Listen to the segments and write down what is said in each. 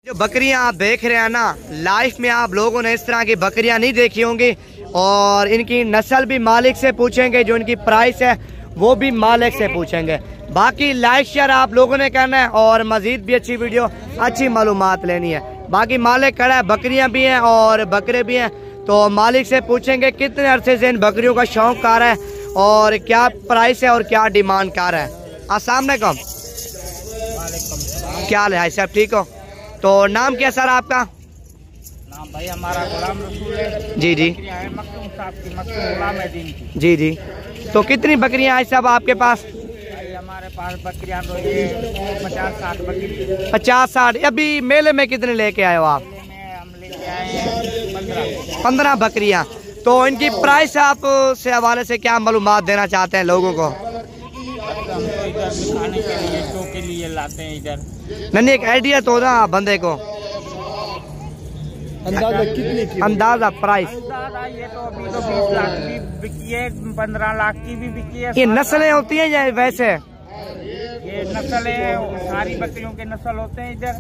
जो बकरियां आप देख रहे हैं ना, लाइफ में आप लोगों ने इस तरह की बकरियां नहीं देखी होंगी और इनकी नस्ल भी मालिक से पूछेंगे, जो इनकी प्राइस है वो भी मालिक से पूछेंगे। बाकी लाइक शेयर आप लोगों ने करना है और मजीद भी अच्छी वीडियो अच्छी मालूमात लेनी है। बाकी मालिक खड़ा है, बकरियां भी हैं और बकरे भी हैं, तो मालिक से पूछेंगे कितने अरसे से इन बकरियों का शौक कर रहा है और क्या प्राइस है और क्या डिमांड कर रहा है। अस्सलाम वालेकुम, क्या हाल है साहब, ठीक हो? तो नाम क्या सर आपका? नाम भाई हमारा गुलाम रसूल है। जी जी मखदूम साहब की, मखदूम गुलाम है दीन की। जी जी। तो कितनी बकरियां हैं साहब आपके पास? भाई हमारे पास बकरियां तो ये 50-60 बकरी। 50-60। अभी मेले में कितने लेके आए हो आप? मेले में हम लेके आए हैं 15 बकरियां। तो इनकी प्राइस आप से हवाले से क्या मालूमात देना चाहते हैं लोगों को? हम तो इधर दिखाने के लिए, शो के लिए लाते हैं इधर। नहीं, एक आइडिया तो ना बंदे को, अंदाजा कितनी? अंदाजा प्राइस। अंदाजा ये तो अभी तो 20 लाख की बिकी है, 15 लाख की भी बिकी है। ये नस्लें होती हैं या वैसे? ये नस्ल है, सारी बकरियों के नस्ल होते हैं इधर।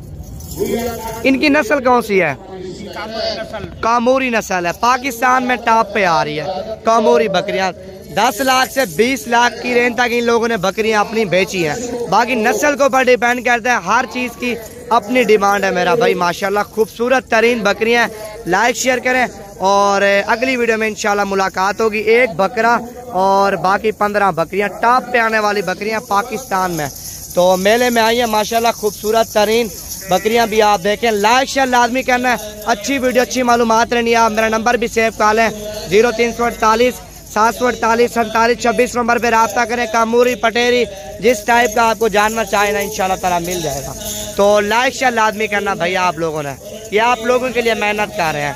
इनकी नस्ल कौन सी है? कामोरी नस्ल। कामोरी नस्ल है, पाकिस्तान में टॉप पे आ रही है कामोरी बकरियां। 10 लाख से 20 लाख की रेंज तक इन लोगों ने बकरियां अपनी बेची हैं। बाकी नस्ल के ऊपर डिपेंड करता है, हर चीज़ की अपनी डिमांड है मेरा भाई। माशाल्लाह खूबसूरत तरीन बकरियां। लाइक शेयर करें और अगली वीडियो में इंशाल्लाह मुलाकात होगी। एक बकरा और बाकी 15 बकरियां, टॉप पे आने वाली बकरियां पाकिस्तान में। तो मेले में आई है माशाल्लाह खूबसूरत तरीन बकरियां भी आप देखें। लाइक शेयर लाजमी करना है, अच्छी वीडियो अच्छी मालूमात रहनी है। आप मेरा नंबर भी सेव कर लें, 0348 748 47 26 नंबर पे रब्ता करें। कामूरी पटेरी जिस टाइप का आपको जानना चाहे ना, इंशाल्लाह ताला मिल जाएगा। तो लाइक शेयर लाजमी करना भैया, आप लोगों ने, ये आप लोगों के लिए मेहनत कर रहे हैं।